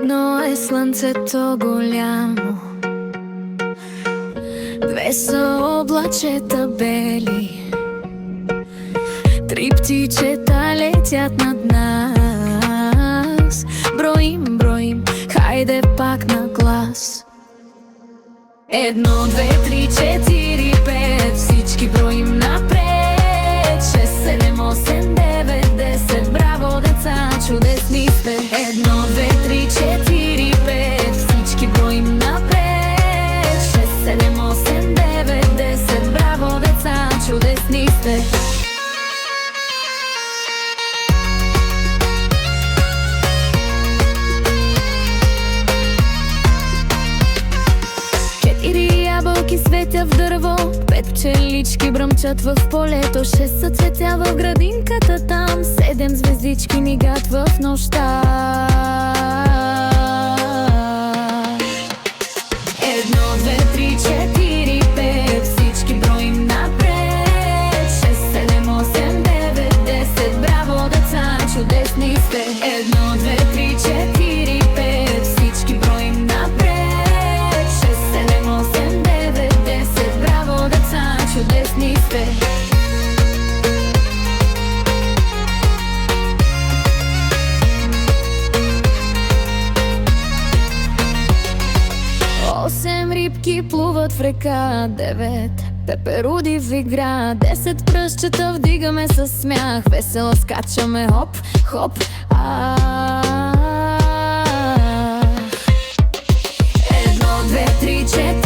Едно е слънцето голямо, две са облачета бели, три птичета летят над нас. Броим, броим, хайде пак на глас. Едно, две, три, четири, пет, всички броим напред. Шест, седем, осем, девет, десет, браво деца, чудесни сте. Едно, две, три, четири, пет, всички броим напред. Шест, седем, осем, девет, десет, браво деца, чудесни сте. Ябълки светя в дърво, пет пчелички бръмчат в полето, шест са цветя в градинката там, седем звездички мигат в нощта. Едно, две, три, четири, пет, всички броим напред. Шест, седем, осем, девет, десет, браво деца, чудесни сте. Едно, две, три, четири, пет, всички броим напред. Шест, седем, осем, девет, десет, браво деца, чудесни сте. Осем рибки плуват в река, девет пеперуди в игра, десет пръстчета вдигаме със смях, весело скачаме хоп, хоп, Едно, две, три, четири.